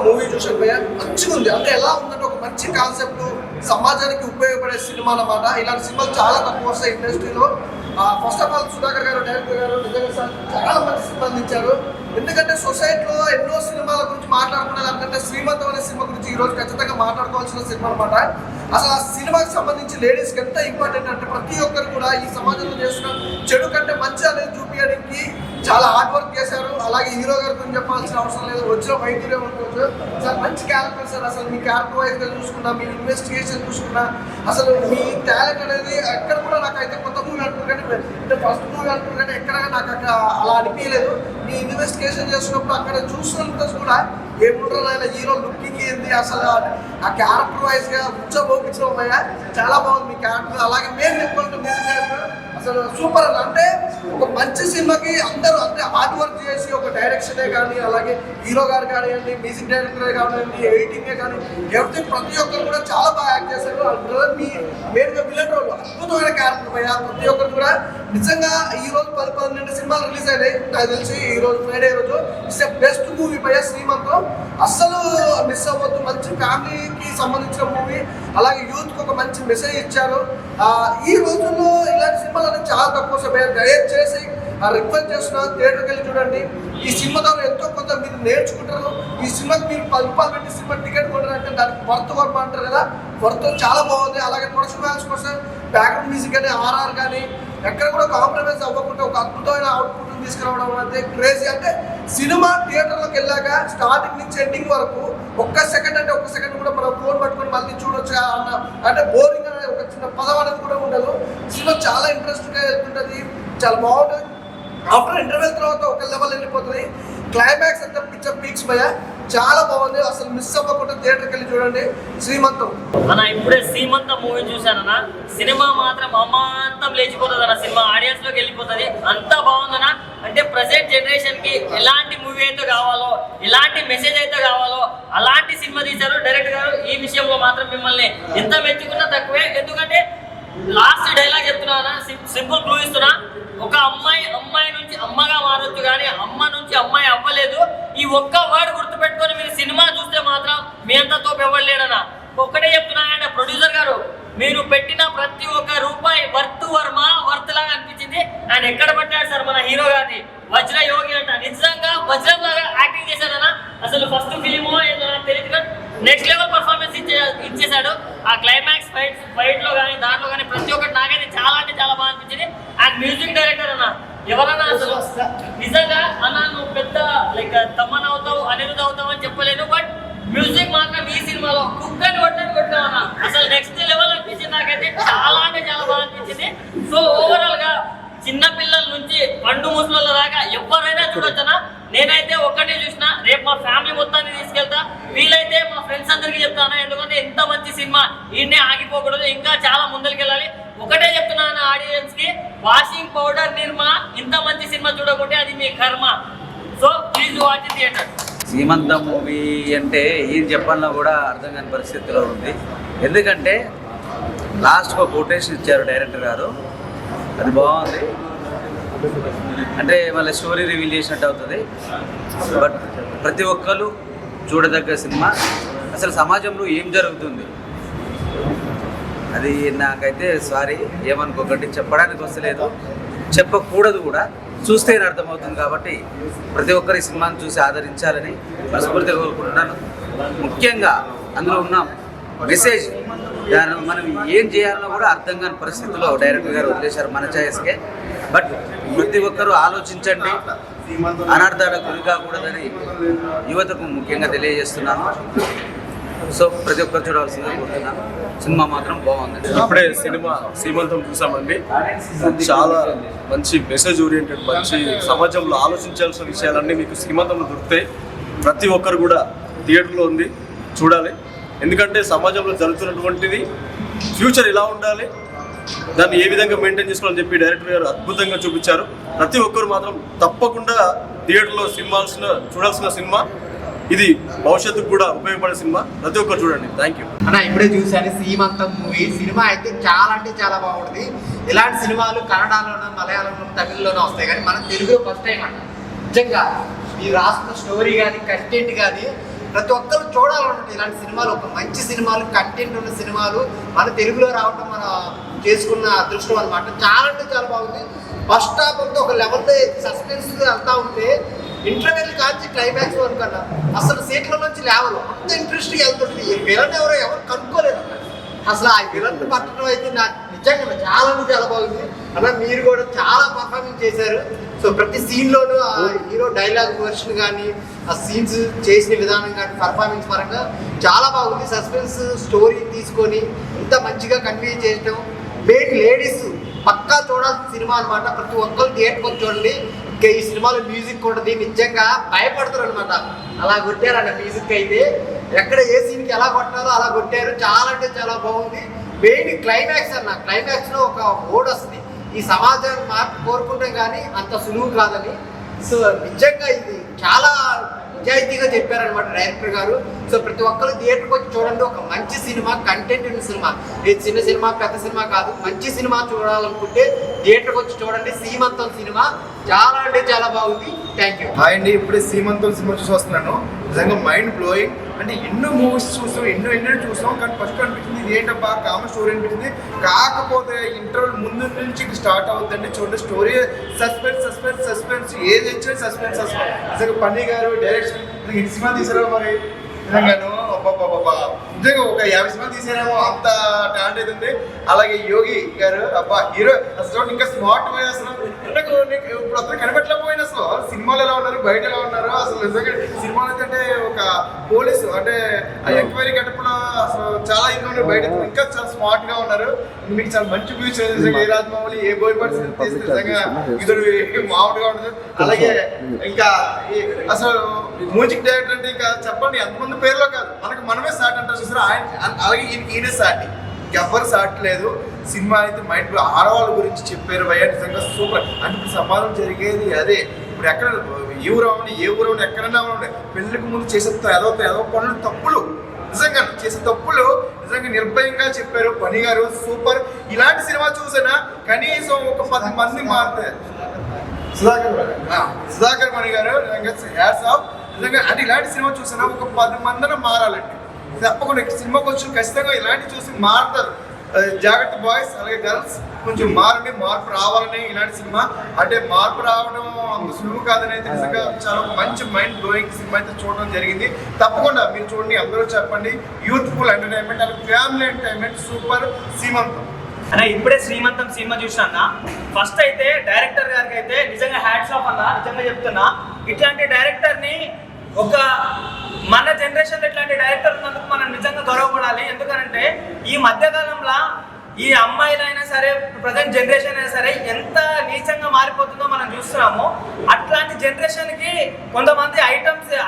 Movie చూసాను భయ్య, మంచిగా ఉంది. అంటే ఎలా ఉందంటే ఒక మంచి కాన్సెప్ట్, సమాజానికి ఉపయోగపడే సినిమా అన్నమాట. ఇలాంటి సినిమాలు చాలా తక్కువ వస్తాయి ఇండస్ట్రీలో. ఫస్ట్ ఆఫ్ ఆల్ సుధాకర్ గారు, డైరెక్టర్ గారు నిజంగా సార్ చాలా మంచి సినిమా అందించారు. ఎందుకంటే సొసైటీలో ఎన్నో సినిమాల గురించి మాట్లాడుకునే దానికంటే శ్రీమంతం అనే సినిమా గురించి ఈరోజు ఖచ్చితంగా మాట్లాడుకోవాల్సిన సినిమా అనమాట. అసలు ఆ సినిమాకి సంబంధించి లేడీస్కి ఎంత ఇంపార్టెంట్ అంటే ప్రతి ఒక్కరు కూడా ఈ సమాజంలో చేసిన చెడు కంటే మంచి అనేది చూపించడానికి చాలా హార్డ్ వర్క్ చేశారు. అలాగే హీరో గారి గురించి చెప్పాల్సిన అవసరం లేదు, వచ్చిన వైద్యులే అనుకోవచ్చు. సార్ మంచి క్యారెక్టర్ సార్. అసలు మీ క్యారెక్టర్ వైజ్గా చూసుకున్నా, మీ ఇన్వెస్టిగేషన్ చూసుకున్నా, అసలు మీ టాలెంట్ అనేది ఎక్కడ కూడా నాకైతే కొత్త మూవీ అంటారు కానీ అంటే ఫస్ట్ మూవీ అంటారు కానీ ఎక్కడ నాకు అక్కడ అలా అనిపించలేదు. మీ ఇన్వెస్టిగేషన్ చేసినప్పుడు అక్కడ చూసినంత కూడా ఏముంటారు ఆయన హీరో లుకింగ్ ఏంది, అసలు ఆ క్యారెక్టర్ వైజ్గా ఉచ్చబోపించడం అయ్యా చాలా బాగుంది మీ క్యారెక్టర్. అలాగే మేము చెప్పుకుంటాం మ్యూజిక్ డైరెక్టర్ అసలు సూపర్ అన్న. అంటే ఒక మంచి సినిమాకి అందరూ అంటే హార్డ్ వర్క్ చేసి ఒక డైరెక్షనే కానీ, అలాగే హీరో గారు కానివ్వండి, మ్యూజిక్ డైరెక్టరే కానివ్వండి, ఎడిటింగే కానీ ఎవ్రీథింగ్ ప్రతి ఒక్కరు కూడా చాలా బాగా యాక్ట్ చేశారు. మీ మెయిన్గా విలన్ రోల్ అద్భుతమైన క్యారెక్టర్ పైన ప్రతి ఒక్కరు కూడా నిజంగా ఈ రోజు 10-12 సినిమాలు రిలీజ్ అయినాయి నాకు తెలిసి. ఈ రోజు ఫ్రైడే రోజు ఇట్స్ బెస్ట్ మూవీ పైన శ్రీమంతం అస్సలు మిస్ అవ్వద్దు. మంచి ఫ్యామిలీకి సంబంధించిన మూవీ, అలాగే యూత్కి ఒక మంచి మెసేజ్ ఇచ్చారు. ఈ రోజుల్లో ఇలాంటి సినిమాలు అనేది చాలా తక్కువ సమయం. దయచేసి రిక్వెస్ట్ చేస్తున్నా, థియేటర్కి వెళ్ళి చూడండి. ఈ సినిమా ద్వారా ఎంతో కొంత మీరు నేర్చుకుంటారు. ఈ సినిమాకి మీరు 10 రూపాయలు పెట్టి సినిమా టికెట్ కొట్టారంటే దానికి వర్త్ వర్మ అంటారు కదా, వర్త్ చాలా బాగుంది. అలాగే ప్రొడక్షన్ వాల్యూస్ కోసం బ్యాక్గ్రౌండ్ మ్యూజిక్ కానీ, ఆర్ఆర్ కానీ ఎక్కడ కూడా కాంప్రమైజ్ అవ్వకుండా ఒక అద్భుతమైన అవుట్పుట్ తీసుకురావడం అంటే క్రేజీ. అంటే సినిమా థియేటర్లోకి వెళ్ళాక స్టార్టింగ్ నుంచి ఎండింగ్ వరకు ఒక్క సెకండ్ కూడా మనం ఫోన్ పట్టుకొని మళ్ళీ చూడొచ్చు అన్న అంటే బోరింగ్ అనేది ఒక చిన్న పదం అనేది కూడా ఉండదు. సినిమా చాలా ఇంట్రెస్ట్గా వెళ్తుంటుంది, చాలా బాగుంటుంది. ఆఫ్టర్ ఇంటర్వెల్ తర్వాత ఒక లెవెల్ వెళ్ళిపోతుంది. క్లైమాక్స్ అంతా పిక్చర్ పీక్స్ భయ చాలా బాగుంది. అసలు మిస్ అవ్వకుండా థియేటర్కి వెళ్ళి చూడండి శ్రీమంతం. అన్న ఇప్పుడే శ్రీమంతం మూవీ చూశానన్న, సినిమా మాత్రం అమాంతం లేచిపోతుంది అన్న. సినిమా ఆడియన్స్ లోకి వెళ్ళిపోతుంది, అంతా బాగుందన్న. అంటే ప్రజెంట్ జనరేషన్ కి ఎలాంటి మూవీ అయితే కావాలో, ఎలాంటి మెసేజ్ అయితే కావాలో అలాంటి సినిమా తీశారు డైరెక్టర్ గారు. ఈ విషయంలో మాత్రం మిమ్మల్ని ఎంత మెచ్చుకున్నా తక్కువే. ఎందుకంటే లాస్ట్ డైలాగ్ చెప్తున్నా, సింపుల్ క్లూ ఇస్తున్నా. ఒక అమ్మాయి నుంచి అమ్మగా మారొచ్చు కానీ అమ్మ నుంచి అమ్మాయి అవ్వలేదు. ఈ ఒక్క వర్డ్ గుర్తుపెట్టుకొని మీరు సినిమా చూస్తే మాత్రం మీ అంతా తోపు ఇవ్వలేడనా. ఒక్కటే చెప్తున్నా అంటే ప్రొడ్యూసర్ గారు, మీరు పెట్టిన ప్రతి ఒక్క రూపాయి వర్త్ లాగా అనిపించింది. ఆయన ఎక్కడ పట్టాడు సార్ మన హీరో గారిని, వజ్ర యోగి అంట. నిజంగా వజ్రం లాగా యాక్టింగ్ చేశాడనా. అసలు ఫస్ట్ ఫిలిమో ఏదో నాకు తెలియదు కానీ నెక్స్ట్ లెవెల్ పర్ఫార్మెన్స్ ఇచ్చేసాడు. ఆ క్లైమాక్స్ ఫైట్ లో కానీ దాంట్లో కానీ ప్రతి ఒక్కటి నాకైతే చాలా అంటే చాలా బాగా అనిపించింది. అండ్ మ్యూజిక్ డైరెక్టర్ అన్న ఎవరన్నా అసలు నిజంగా అన్న నువ్వు పెద్ద లైక్ తమ్మన్ అవుతావు, అనిరుద్ అవుతావు అని చెప్పలేను, బట్ మ్యూజిక్ మాత్రం ఈ సినిమాలో కుక్కని కొట్టావు అన్న. అసలు నెక్స్ట్ లెవెల్ అనిపించింది నాకైతే, చాలా అంటే చాలా బాగా అనిపించింది. సో ఓవరాల్ గా చిన్న పిల్లల నుంచి పండు ముసల దాకా ఎవరైనా చూడొచ్చనా. నేనైతే ఒక్కటే చూసిన, రేపు మా ఫ్యామిలీ మొత్తాన్ని తీసుకెళ్తా, వీలైతే మా ఫ్రెండ్స్ అందరికీ చెప్తాను. ఎందుకంటే ఎంత మంచి సినిమా, ఈయనే ఆగిపోకూడదు, ఇంకా చాలా ముందరికి వెళ్ళాలి. ఒకటే చెప్తున్నాను ఆడియన్స్ కి, వాషింగ్ పౌడర్ నిర్మా ఇంత మంచి సినిమా చూడకుంటే అది మీ కర్మ. So please watch theatre. శ్రీమంతం మూవీ అంటే ఏం చెప్పాలన్నా కూడా అర్థం కాని పరిస్థితిలో ఉంది. ఎందుకంటే లాస్ట్కి ఒక కొటేషన్ ఇచ్చారు డైరెక్టర్ గారు, అది బాగుంది. అంటే మళ్ళీ స్టోరీ రివీల్ చేసినట్టు అవుతుంది. బట్ ప్రతి ఒక్కరు చూడదగ్గ సినిమా. అసలు సమాజంలో ఏం జరుగుతుంది అది నాకైతే సారీ ఏమనుకోకండి, చెప్పడానికి వస్తలేదు, చెప్పకూడదు కూడా, చూస్తేనే అర్థమవుతుంది. కాబట్టి ప్రతి ఒక్కరు ఈ సినిమాను చూసి ఆదరించాలని మనస్ఫూర్తిగా కోరుకుంటున్నాను. ముఖ్యంగా అందులో ఉన్న మెసేజ్, దాన్ని మనం ఏం చేయాలన్నా కూడా అర్థం కాని పరిస్థితుల్లో డైరెక్టర్ గారు వదిలేశారు మన ఛాయిస్కే. బట్ ప్రతి ఒక్కరూ ఆలోచించండి, అనర్థాలకు గురి కాకూడదని యువతకు ముఖ్యంగా తెలియజేస్తున్నాను. సో ప్రతి ఒక్కరు చూడాల్సిందిగా కోరుతున్నాను. సినిమా మాత్రం బాగుంది. ఇప్పుడే సినిమా శ్రీమంతం చూసామండి. చాలా మంచి మెసేజ్ ఓరియంటెడ్, మంచి సమాజంలో ఆలోచించాల్సిన విషయాలన్నీ మీకు శ్రీమంతంలో దొరుకుతాయి. ప్రతి ఒక్కరు కూడా థియేటర్లో ఉంది, చూడాలి. ఎందుకంటే సమాజంలో జరుగుతున్నటువంటిది ఫ్యూచర్ ఎలా ఉండాలి, దాన్ని ఏ విధంగా మెయింటైన్ చేసుకోవాలని చెప్పి డైరెక్టర్ గారు అద్భుతంగా చూపించారు. ప్రతి ఒక్కరు మాత్రం తప్పకుండా థియేటర్లో చూడాల్సిన సినిమా ఇది. భవిష్యత్తుకు కూడా ఉపయోగపడే సినిమా, ప్రతి ఒక్కరు చూడండి. థ్యాంక్ యూ అన్న. ఇప్పుడే చూశాను శ్రీమంతం మూవీ. సినిమా అయితే చాలా అంటే చాలా బాగుంటుంది. ఇలాంటి సినిమాలు కన్నడలోనూ, మలయాళంలోనూ, తమిళ్లోనూ వస్తాయి కానీ మన తెలుగులో ఫస్ట్ టైం అంట. నిజంగా మీరు రాసుకున్న స్టోరీ కానీ, కంటెంట్ కానీ ప్రతి ఒక్కరు చూడాలన్నమాట ఇలాంటి సినిమాలు. ఒక మంచి సినిమాలు, కంటెంట్ ఉన్న సినిమాలు మన తెలుగులో రావడం మన చేసుకున్న అదృష్టం అనమాట. చాలా అంటే చాలా బాగుంది. ఫస్ట్ హాఫ్ అంతా ఒక లెవెల్లో సస్పెన్స్ వెళ్తా ఉంటే ఇంటర్వెల్ కాల్చి క్లైమాక్స్ వరకు అన్న అసలు సీట్ల నుంచి లేవరు, అంత ఇంట్రెస్ట్గా వెళ్తుంది. ఈ విలన్ ఎవరు కనుక్కోలేదు అసలు. ఆ విలన్ పట్టడం అయితే నాకు నిజంగా చాలా అంటే చాలా బాగుంది అలా. మీరు కూడా చాలా పర్ఫార్మెన్స్ చేశారు. సో ప్రతి సీన్లోనూ ఆ హీరో డైలాగ్ వర్షన్ కానీ, ఆ సీన్స్ చేసిన విధానం కానీ పర్ఫార్మెన్స్ పరంగా చాలా బాగుంది. సస్పెన్స్ స్టోరీ తీసుకొని ఇంత మంచిగా కన్వే చేయడం, మెయిన్ లేడీస్ పక్కా చూడాల్సిన సినిమా అనమాట. ప్రతి ఒక్కరు థియేటర్కి వచ్చి చూడండి. ఇంకా ఈ సినిమాలో మ్యూజిక్ ఉంటుంది, నిజంగా భయపడతారు అనమాట. అలా కొట్టారు అన్న మ్యూజిక్ అయితే, ఎక్కడ ఏ సీన్కి ఎలా కొట్టారో అలా కొట్టారు. చాలా అంటే చాలా బాగుంది. మెయిన్ క్లైమాక్స్ అన్న, క్లైమాక్స్లో ఒక ఓడ్ వస్తుంది, ఈ సమాజాన్ని మార్పు కోరుకుంటాం కానీ అంత సులువు కాదని. సో నిజంగా ఇది చాలా నిజాయితీగా చెప్పారనమాట డైరెక్టర్ గారు. సో ప్రతి ఒక్కరు థియేటర్కి వచ్చి చూడండి. ఒక మంచి సినిమా, కంటెంట్ ఉన్న సినిమా, ఇది చిన్న సినిమా పెద్ద సినిమా కాదు, మంచి సినిమా చూడాలనుకుంటే థియేటర్కి వచ్చి చూడండి. సీమంతం సినిమా చాలా అంటే చాలా బాగుంది. Thank you. హాయ్ అండి, ఇప్పుడే సీమంతం సినిమా చూసి వస్తున్నాను. నిజంగా మైండ్ బ్లోయింగ్. అంటే ఎన్నో మూవీస్ చూసాం, ఎన్నో చూసాం, కానీ ఫస్ట్ అనిపించింది ఇది ఏంటబ్బా కామన్ స్టోరీ అనిపించింది. కాకపోతే ఇంటర్వల్ ముందు నుంచి స్టార్ట్ అవుతుందండి. చూడండి స్టోరీ సస్పెన్స్ ఏది వచ్చినా సస్పెన్స్. నిజంగా పన్నీ గారు డైరెక్షన్ ఈ సినిమా తీసారు మరి నిజంగాను నిజంగా ఒక 50 సినిమాలు తీసారేమో, అంత టాలెంట్ అయితే ఉంది. అలాగే యోగి గారు అబ్బా హీరో అసలు ఇంకా స్మార్ట్ పోయి అసలు ఇప్పుడు అతను కనిపెట్టలేకపోయిన అసలు సినిమాలు ఎలా ఉన్నారు, బయట ఎలా ఉన్నారు అసలు. నిజంగా సినిమాలు అయితే ఒక పోలీసు అంటే ఆ ఎంక్వైరీ గడపలో అసలు చాలా ఇది ఉన్నారు, బయట ఇంకా చాలా స్మార్ట్ గా ఉన్నారు. మీకు చాలా మంచి ఫ్యూచర్. నిజంగా ఏ రాజమౌళి ఏ బోయ్ పర్స్ తీస్తే నిజంగా ఇద్దరు మామూలుగా ఉండదు. అలాగే ఇంకా అసలు మ్యూజిక్ డైరెక్టర్ అంటే ఇంకా చెప్పండి ఎంతమంది పేర్లో కాదు, మనమే సాట్ అంటారు చూసారు. అలాగే ఈయన సాటి, ఎవరు సాట్ లేదు. సినిమా అయితే మైండ్ ఆడవాళ్ళ గురించి చెప్పారు భయ్య, నిజంగా సూపర్. అంటే ఇప్పుడు సమాజం జరిగేది అదే. ఇప్పుడు ఎక్కడ ఏ ఊరవని ఎక్కడైనా ఉండే పెళ్లికి ముందు చేసే ఏదో పనులు తప్పులు, నిజంగా చేసే తప్పులు నిజంగా నిర్భయంగా చెప్పారు పని గారు. సూపర్. ఇలాంటి సినిమా చూసినా కనీసం ఒక 10 మంది మారుతారు. సుధాకర్ మణి గారు హ్యాట్స్ ఆఫ్. నిజంగా అంటే ఇలాంటి సినిమా చూసినా ఒక 10 మందిని మారాలండి తప్పకుండా. సినిమాకి వచ్చి ఖచ్చితంగా ఇలాంటి చూసి మారుతారు. జాగ్రత్త బాయ్స్ అలాగే గర్ల్స్, కొంచెం మార్పు రావాలని ఇలాంటి సినిమా. అంటే మార్పు రావడం అంత సులువు కాదని అయితే నిజంగా చాలా మంచి మైండ్ బ్లోయింగ్ సినిమా అయితే చూడడం జరిగింది. తప్పకుండా మీరు చూడండి, అందరూ చెప్పండి. యూత్ఫుల్ ఎంటర్టైన్మెంట్ అలాగే ఫ్యామిలీ ఎంటర్టైన్మెంట్. సూపర్ శ్రీమంతం అన్న. ఇప్పుడే శ్రీమంతం సినిమా చూసినా. ఫస్ట్ అయితే డైరెక్టర్ గారికి అయితే నిజంగా హ్యాట్స్ ఆఫ్ అన్న. నిజంగా చెప్తున్నా, ఇట్లాంటి డైరెక్టర్ని ఒక మన జనరేషన్లో ఇట్లాంటి డైరెక్టర్ ఉన్నందుకు మనం నిజంగా గౌరవపడాలి. ఎందుకంటే ఈ మధ్యకాలంలో ఈ అమ్మాయిలైనా సరే, ప్రజెంట్ జనరేషన్ అయినా సరే ఎంత నీచంగా మారిపోతుందో మనం చూస్తున్నాము. అట్లాంటి జనరేషన్కి కొంతమంది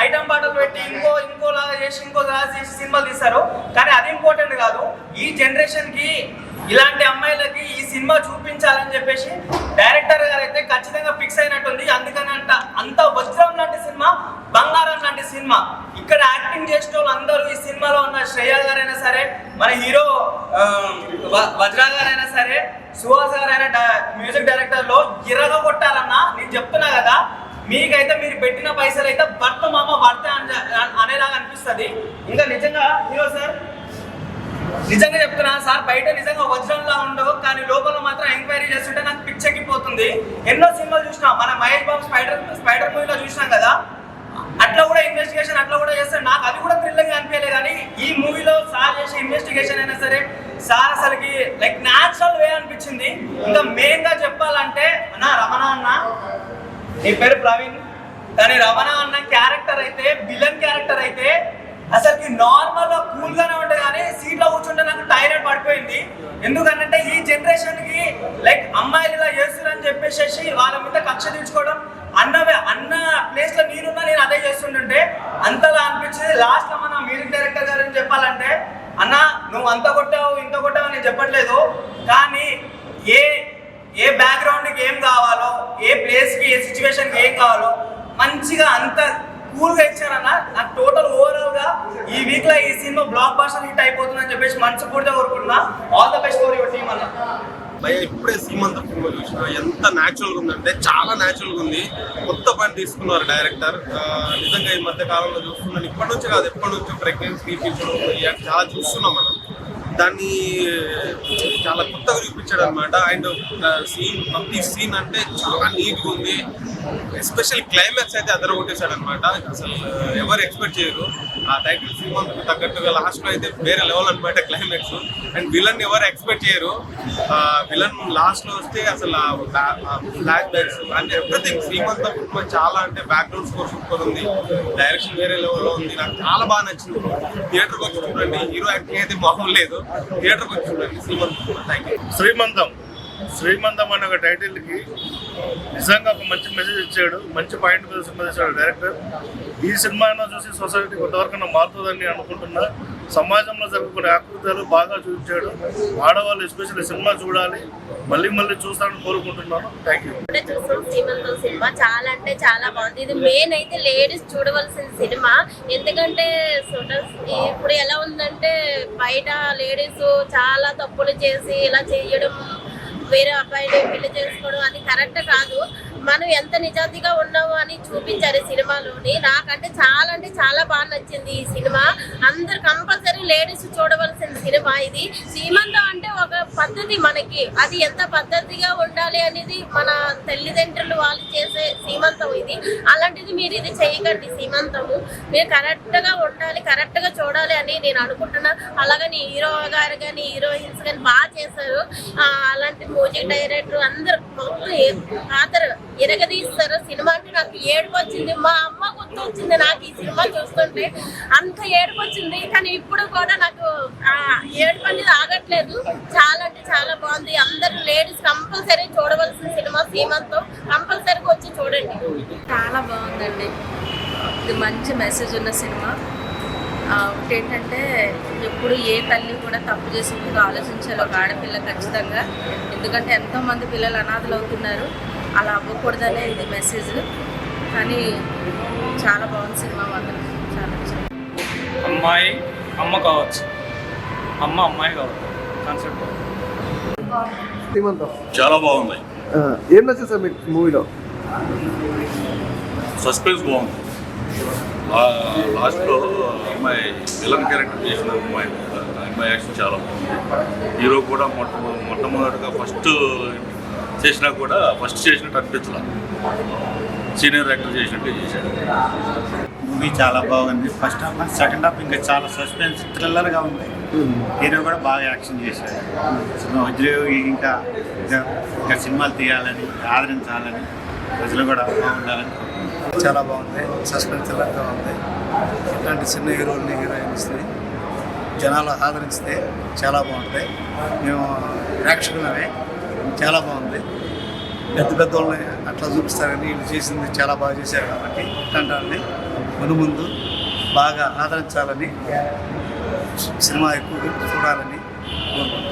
ఐటమ్ పాటలు పెట్టి ఇంకోలాగా చేసి సినిమాలు తీస్తారు. కానీ అది ఇంపార్టెంట్ కాదు. ఈ జనరేషన్కి ఇలాంటి అమ్మాయిలకి ఈ సినిమా చూపించాలని చెప్పేసి డైరెక్టర్ గారు అయితే ఖచ్చితంగా ఫిక్స్ అయినట్టుంది. అందుకని అంత వజ్రం లాంటి సినిమా, బంగారం లాంటి సినిమా. ఇక్కడ యాక్టింగ్ చేసిన వాళ్ళు అందరూ ఈ సినిమాలో ఉన్న శ్రేయ గారైనా సరే, మన హీరో వజ్రా గారైనా సరే, సుహాస్ గారైనా మ్యూజిక్ డైరెక్టర్లో ఇరగ కొట్టారన్నా. నేను చెప్తున్నా కదా, మీకైతే మీరు పెట్టిన పైసలు అయితే భర్త మామ భర్త అనేలాగా అనిపిస్తుంది. ఇంకా నిజంగా హీరో సార్ నిజంగా చెప్తున్నా సార్, బయట నిజంగా వజ్రంలా ఉండవు, కానీ లోపల మాత్రం ఎంక్వైరీ చేస్తుంటే నాకు పిచ్చెక్కిపోతుంది. ఎన్నో సినిమాలు చూసినాం, మన మహేష్ బాబు స్పైడర్ మూవీలో చూసినాం కదా, అట్లా కూడా ఇన్వెస్టిగేషన్ అట్లా కూడా చేస్తాడు. నాకు అది కూడా థ్రిల్లింగ్ అనిపించలే. కానీ ఈ మూవీలో సార్ చేసే ఇన్వెస్టిగేషన్ అయినా సరే సార్ అసలుకి లైక్ న్యాచురల్ వే అనిపించింది. ఇంకా మెయిన్ గా చెప్పాలంటే అన్న రమణ అన్న, నీ పేరు ప్రవీణ్, కానీ రమణ అన్న క్యారెక్టర్ అయితే విలన్ క్యారెక్టర్ అయితే అసలుకి నార్మల్ గా కూల్ గానే ఉండే, కానీ సీట్ లో కూర్చుంటే నాకు టాయిలెట్ పడిపోయింది. ఎందుకంటే ఈ జనరేషన్ కి లైక్ అమ్మాయిలు ఇలా చేస్తున్నారని చెప్పేసి వాళ్ళ మీద కక్ష తీర్చుకోవడం, అన్న ప్లేస్ లో నేను అదే చేస్తుంటే అంతలా అనిపించింది. లాస్ట్ లో మన మ్యూజిక్ డైరెక్టర్ గారు చెప్పాలంటే, అన్న నువ్వు అంత కొట్టావు ఇంత కొట్టావు అని చెప్పట్లేదు, కానీ ఏ బ్యాక్గ్రౌండ్ కి ఏం కావాలో, ఏ ప్లేస్ కి ఏ సిచ్యువేషన్ కి ఏం కావాలో మంచిగా అంత కూల్ గా ఇచ్చారన్న. నాకు టోటల్ ఓవరాల్ గా ఈ వీక్ లో ఈ సినిమా బ్లాక్ బస్టర్ హిట్ అయిపోతుందని చెప్పేసి మనస్ఫూర్తిగా కోరుకుంటున్నా. All the best for your team అన్న. భయ ఇప్పుడే సీమంతం సినిమా చూసిన ఎంత న్యాచురల్గా ఉందంటే చాలా న్యాచురల్గా ఉంది. కొత్త పని తీసుకున్నారు డైరెక్టర్. నిజంగా ఈ మధ్య కాలంలో చూస్తున్నాను, ఇప్పటి నుంచి కాదు ఎప్పటి నుంచో ప్రెగ్నెన్సీ చాలా చూస్తున్నాం మనం. దాన్ని చాలా కొత్తగా చూపించాడు అనమాట. అండ్ ప్రతి సీన్ అంటే చాలా నీట్గా ఉంది. ఎస్పెషల్ క్లైమాక్స్ అయితే అదర కొట్టేశాడు అనమాట. అసలు ఎవరు ఎక్స్పెక్ట్ చేయరు. ఆ టైటిల్ సినిమాకి తగ్గట్టుగా లాస్ట్లో అయితే వేరే లెవెల్ అనమాట క్లైమాక్స్. అండ్ విలన్ ఎవరు ఎక్స్పెక్ట్ చేయరు. విలన్ లాస్ట్లో వస్తే అసలు ఫ్లాష్ బ్యాక్స్ అంటే ఎవ్రీథింగ్ శ్రీమంతం చాలా అంటే బ్యాక్గ్రౌండ్ స్కోర్ సూపర్ ఉంది. డైరెక్షన్ వేరే లెవెల్లో ఉంది. నాకు చాలా బాగా నచ్చింది. థియేటర్కి వచ్చి చూడండి. హీరో యాక్టింగ్ అయితే మామూలు లేదు. థియేటర్కి వచ్చి చూడండి శ్రీమంతం. Thank you. శ్రీమంతం అనే ఒక టైటిల్కి నిజంగా ఒక మంచి మెసేజ్ ఇచ్చాడు. మంచి పాయింట్ మీద సినిమా ఇచ్చాడు డైరెక్టర్. ఈ సినిమాను చూసి సొసైటీ కొంతవరకు మారుతుందని అనుకుంటున్నా. సమాజంలో జరుగుతున్న ఆకృతాలు బాగా చూపించాడు. ఆడవాళ్ళు ఎస్పెషల్లీ సినిమా చూడాలి, మళ్ళీ మళ్ళీ చూస్తానని కోరుకుంటున్నాను. Thank you. చూసాం శ్రీమంతం సినిమా చాలా అంటే చాలా బాగుంది. ఇది మెయిన్ అయితే లేడీస్ చూడవలసిన సినిమా. ఎందుకంటే ఇప్పుడు ఎలా ఉందంటే బయట లేడీస్ చాలా తప్పులు చేసి ఇలా చేయడం, వేరే అబ్బాయిని పెళ్లి చేసుకోవడం అది కరెక్ట్ కాదు. మనం ఎంత నిజాయితీగా ఉన్నామో అని చూపించారు ఈ సినిమాలోని. నాకంటే చాలా బాగా నచ్చింది ఈ సినిమా. అందరు కంపల్సరీ లేడీస్ చూడవలసిన సినిమా ఇది. సీమంతం అంటే ఒక పద్ధతి మనకి, అది ఎంత పద్ధతిగా ఉండాలి అనేది మన తల్లిదండ్రులు వాళ్ళు చేసే సీమంతం ఇది. అలాంటిది మీరు ఇది చేయకండి. సీమంతము మీరు కరెక్ట్గా ఉండాలి, కరెక్ట్గా చూడాలి అని నేను అనుకుంటున్నా. అలాగని హీరో గారు కానీ హీరోయిన్స్ కానీ బాగా చేశారు. అలాంటి మ్యూజిక్ డైరెక్టర్ అందరు మొత్తం ఎరగదీస్తారు. సినిమా అంటే నాకు ఏడుపు వచ్చింది. మా అమ్మ గుర్తు వచ్చింది నాకు ఈ సినిమా చూస్తుంటే. అంత ఏడుపు వచ్చింది. కానీ ఇప్పుడు కూడా నాకు ఏడుపు అనేది ఆగట్లేదు. చాలా అంటే చాలా బాగుంది. అందరు లేడీస్ కంపల్సరీ చూడవలసిన సినిమా సీమంతం. కంపల్సరీగా వచ్చి చూడండి. చాలా బాగుందండి. ఇది మంచి మెసేజ్ ఉన్న సినిమా. ఏంటంటే ఎప్పుడు ఏ తల్లి కూడా తప్పు చేసి ముందు ఆలోచించాలి ఒక ఆడపిల్ల ఖచ్చితంగా. ఎందుకంటే ఎంతోమంది పిల్లలు అనాథలు అవుతున్నారు. అలా అవ్వకూడదనే ఇది మెసేజ్. కానీ చాలా బాగుంది సినిమా మాత్రం. చాలా అమ్మాయి అమ్మ కావచ్చు, అమ్మాయి కావచ్చు. కాన్సెప్ట్ శ్రీమంతం చాలా బాగుంది. ఏం నచ్చింది సార్ మీకు మూవీలో? సస్పెన్స్ బాగుంది. లాస్ట్లో అమ్మాయి విలన్ క్యారెక్టర్ చేసిన అమ్మాయి యాక్షన్ చాలా బాగుంది. హీరో కూడా మొట్టమొదటిగా ఫస్ట్ చేసినట్టు అనిపించాల, సీనియర్ యాక్టర్ చేసినట్టు చేశాడు. మూవీ చాలా బాగుంది. ఫస్ట్ హాఫ్, సెకండ్ హాఫ్ ఇంకా చాలా సస్పెన్స్ థ్రిల్లర్గా ఉంది. హీరో కూడా బాగా యాక్షన్ చేశాడు. ఇంకా సినిమాలు తీయాలని, ఆదరించాలని, ప్రజలు కూడా బాగుండాలని. చాలా బాగుంది. సస్పెన్స్ థ్రిల్లర్గా ఉంది. ఇట్లాంటి చిన్న హీరోల్ని హీరోయిన్స్ని జనాలు ఆదరిస్తే చాలా బాగుంటాయి. మేము ప్రేక్షకులమే. చాలా బాగుంది. పెద్ద వాళ్ళని అట్లా చూపిస్తారని వీళ్ళు చేసింది చాలా బాగా చేశారు. కాబట్టి ఇట్లాంటి వాళ్ళని ముందు బాగా ఆదరించాలని, సినిమా ఎక్కువ చూడాలని కోరుకుంటున్నాను.